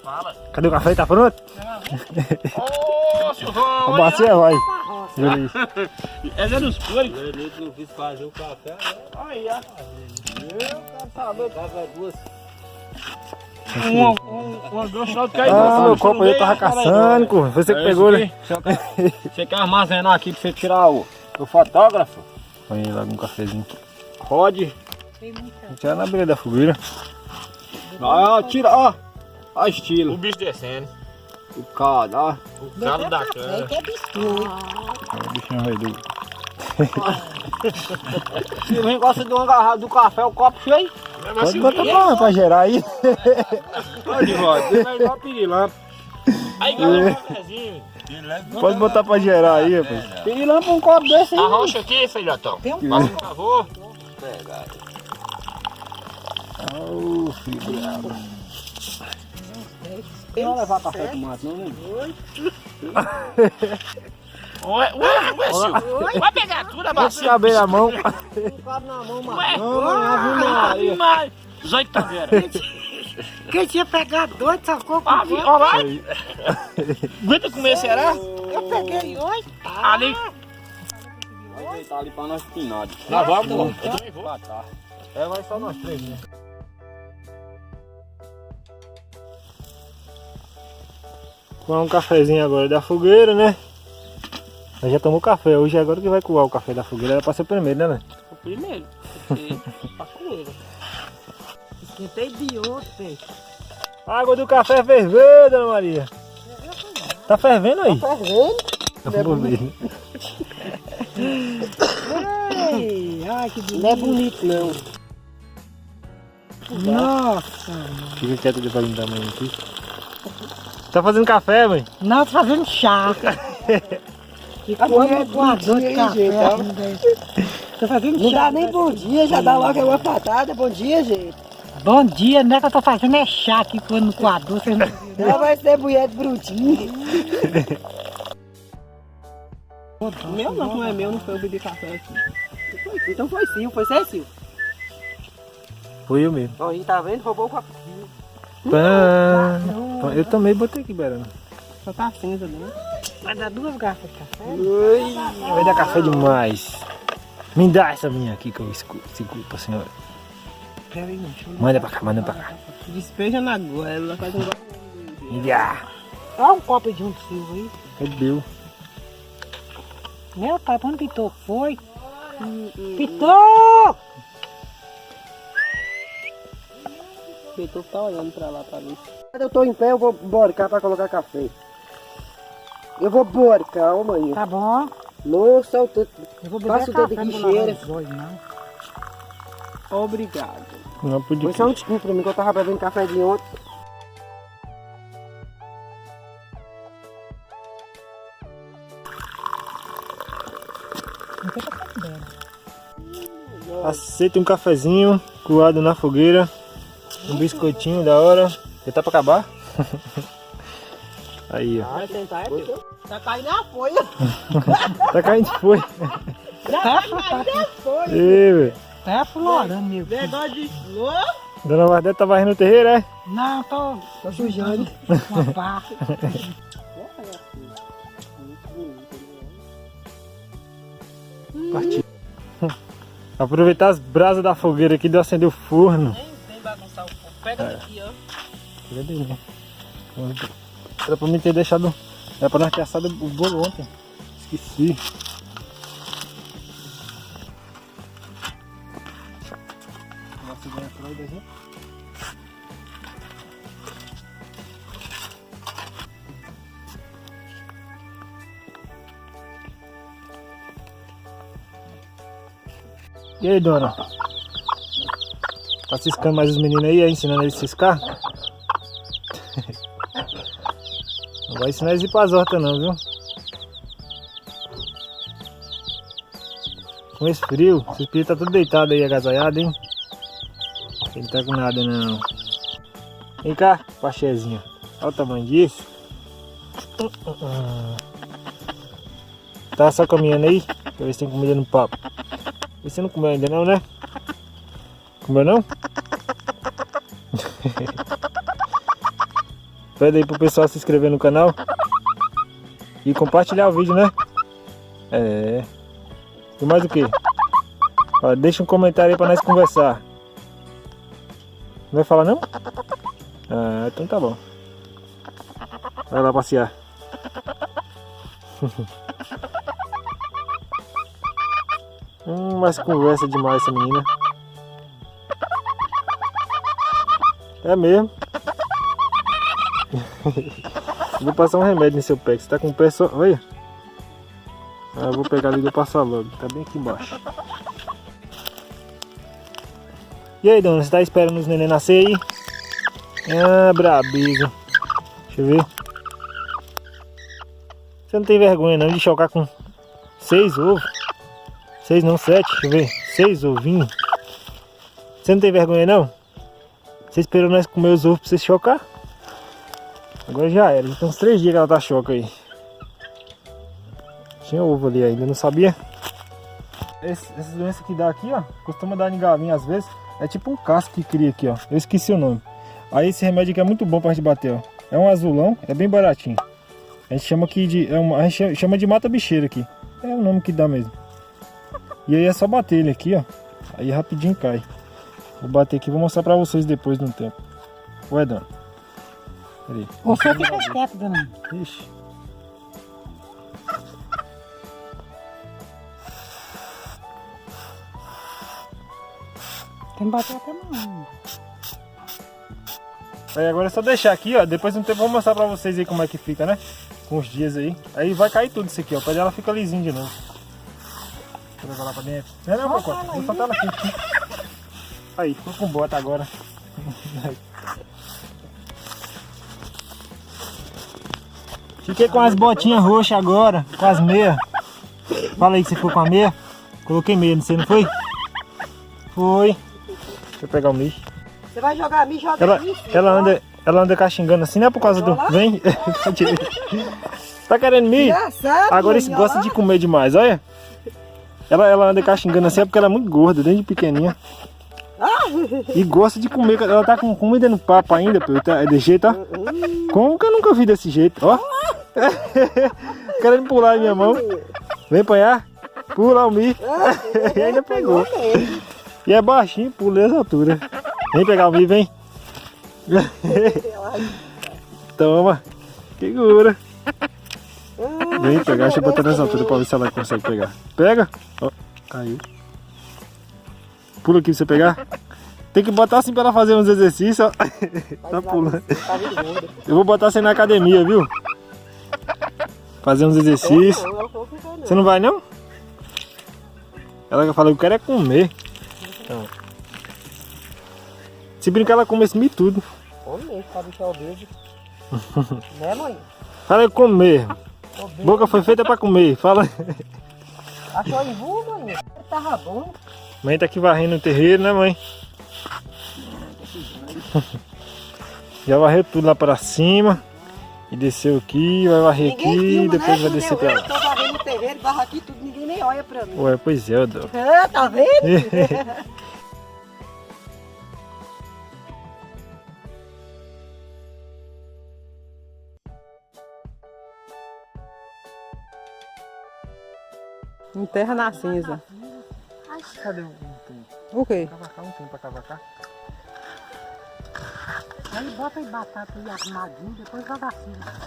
Fala. Cadê o café? Tá pronto? Ô, Silvão! A bacia vai. Júlio. Essa é dos cores. Eu fiz fazer o café, né? Aí, ó. Tava duas. Uma grossa que aí. Ah, meu copo aí tava caçando, pô. Foi você que pegou, né? Você quer armazenar aqui pra você tirar o fotógrafo? Põe aí logo um cafezinho. Pode. Tirar na beira da fogueira. Ó, tira, ó. Ó estilo. O bicho descendo. O caldo, ó. O caldo da cana. O bichinho redondo. Se alguém gosta de uma garrafa do café, o copo cheio. Pode botar pra gerar aí. Pode, volta. Você vai igual pirilampo. Aí, galera, um cafezinho. Pode botar pra gerar aí, rapaz. Pirilampo um copo desse aí. Arrocha aqui, filhotão. Faz um favor. Ô, filho brabo. Não vai levar café com mato, não, né? Ué, Silvio. Vai pegar tudo a Esse bacia. cabelo na mão. Cabe na mão, mano. Ué, Ave demais. 18 taveiras. Quem tinha pegado dois, sacou com Olha lá. Aguenta comer, será? Eu peguei oito. Ali. Vai deitar ali pra nós pinado. Lá vamos. Eu também vou. É, vai só nós três, né? Coar um cafezinho agora da fogueira, né? Nós já tomou café, hoje é agora que vai coar o café da fogueira. Era pra ser o primeiro, né, velho? O primeiro. Porque tá com ele. Esquentei de outro, peixe. A água do café ferveu, dona Maria. Tá fervendo aí? Tá vendo? Vamos ver. Ai, que bonito. Não é bonito, não. Nossa. Fica quieto devagar da mãe aqui. Tá fazendo café, mãe? Não, tô fazendo chá. Que coisa coador de café. Tô fazendo Não chá. dá nem bom dia, já dá logo uma patada. Bom dia, gente. Bom dia, né? Que eu tô fazendo é chá aqui no coador. Vocês não viram, Já vai ser mulher de brutinho. Meu não é meu, não foi eu beber café aqui. Então foi Sil, foi você, Sil? Fui eu mesmo. Ó, aí tá vendo? Roubou o copo. Pã. Eu também botei aqui, Berana. Só tá cinza, né? vai dar duas garrafas de café. Vai dar café demais. Me dá essa minha aqui que eu seguro pra senhora. Pera aí, deixa eu... Manda pra cá, manda pra cá. Despeja na goela, faz um gole. Me dá. Olha um copo de um silvo aí. Cadê? Meu pai, quando Pitou foi? Pitou! O Heitor tá olhando pra lá pra ver. Quando eu tô em pé, eu vou borcar pra colocar café. Eu vou borcar, ó, mãe. Tá bom. Nossa, o tanto. Eu vou beber Passa o dedo café, aqui, não vou lavar cheira. os olhos, não. Obrigado. Não podia. Foi só um desculpa pra mim que eu tava bebendo café de ontem. Não tem café dela. Aceita um cafezinho coado na fogueira. Um biscoitinho da hora. Já tá pra acabar? Aí, ó. Vai sentar, é teu. Tá caindo a folha. Tá caindo de folha. Tá caindo a folha. Ei, velho. Tá aflorando, meu filho. Negócio de flor. Dona Mardete tá varrendo o terreiro, é? Não, tô sujando uma pá. Partiu. Aproveitar as brasas da fogueira aqui de acender o forno. Nem bagunçar o fogo. Pega daqui, ó. Cadê, né? Era pra mim ter deixado. Era pra nós ter assado o bolo ontem. Esqueci. Nossa, ganha Freud aí. E aí, dona? Tá ciscando mais os meninos aí, ensinando eles a ciscar? Não vai ensinar eles a ir pras hortas não, viu? Com esse frio tá tudo deitado aí, agasalhado, hein? Ele tá com nada não. Vem cá, pachezinho. Olha o tamanho disso. Tá só caminhando aí? Pra ver se tem comida no papo. Você não comeu ainda não, né? Comeu não? Pede aí pro pessoal se inscrever no canal. E compartilhar o vídeo, né? É. E mais o que? Ó, deixa um comentário aí pra nós conversar. Não vai falar não? Ah, então tá bom. Vai lá passear. Mas conversa demais essa menina. É mesmo. Vou passar um remédio no seu pé, que você tá com o pé só... Olha. Eu vou pegar ali e vou passar logo. Tá bem aqui embaixo. E aí, dona, você tá esperando os neném nascer aí? Ah, brabigo. Deixa eu ver. Você não tem vergonha não de chocar com 6 ovos? 6 não, 7, deixa eu ver. 6 ovinhos. Você não tem vergonha não? Você esperou nós comer os ovos pra você chocar? Agora já era, já tem uns 3 dias que ela tá choca aí. Tinha ovo ali ainda, não sabia? Essas doenças que dá aqui, ó, costuma dar em galinha às vezes. É tipo um casco que cria aqui, ó. Eu esqueci o nome. Aí esse remédio aqui é muito bom pra gente bater, ó. É um azulão, é bem baratinho. A gente chama aqui de... a gente chama de mata bicheira aqui. É o nome que dá mesmo. E aí é só bater ele aqui, ó. Aí rapidinho cai. Vou bater aqui e vou mostrar pra vocês depois no tempo. Ué, dona. Peraí. Você fica quieto, dona. Ixi. Tem que bater até não. Aí agora é só deixar aqui, ó. Depois de um tempo eu vou mostrar pra vocês aí como é que fica, né? Com os dias aí. Aí vai cair tudo isso aqui, ó. O pé dela fica lisinho de novo. Deixa eu levar lá pra dentro. Não, Cocota. Vou soltar ela aqui. Aí, ficou com bota agora. Fiquei com as botinhas roxas agora. Com as meias. Fala aí que você ficou com a meia. Coloquei meia, não sei, não foi? Foi. Deixa eu pegar o mijo. Você vai jogar a mim, joga Ela anda caxingando assim, não é por causa do... Vem. Tá querendo mijo? Agora isso gosta de comer demais, olha. Ela anda caxingando assim, é porque ela é muito gorda, desde pequenininha. E gosta de comer, ela tá com comida no papo ainda, é desse jeito, ó. Como que eu nunca vi desse jeito, ó. Querendo pular em minha mão. Vem apanhar. Pula o milho. E ainda pegou. E é baixinho, pulei as alturas. Vem pegar o milho, vem. Toma. Segura. Vem pegar, deixa eu botar nessa altura pra ver se ela consegue pegar. Pega. Ó, caiu. Pula aqui pra você pegar. Tem que botar assim pra ela fazer uns exercícios, ó. Tá pulando. Eu vou botar você na academia, viu? Fazer uns exercícios. Você não vai não? Ela falou que eu quero é comer. Então. Se brincar ela come esse milho tudo. Comer, pra deixar o dedo. Né, mãe? Fala comer. Boca foi feita pra comer. Fala. Achou em voo, mãe? Tava bom. Mãe tá aqui varrendo o terreiro, né, mãe? Já varreu tudo lá pra cima. E desceu aqui, vai varrer aqui e depois vai descer pra lá. Eu tô varrendo o terreiro, barra aqui tudo, ninguém nem olha pra mim. Ué, pois é, Odô. Ah, tá vendo? Enterra na cinza. Cadê um tempo? O quê? Cavacar um tempo pra cavacar. Aí bota aí batata aí arrumadinho, depois vai dar cinza.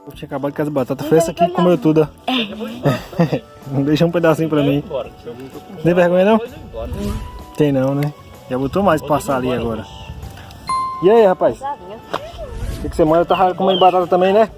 Eu tinha acabado com as batatas, foi essa aqui que comeu tudo, ó. Não deixa um pedacinho pra mim. Tem vergonha não? Tem não, né? Já botou mais pra passar ali agora. E aí, rapaz? O que você manda? Tá comendo batata também, né?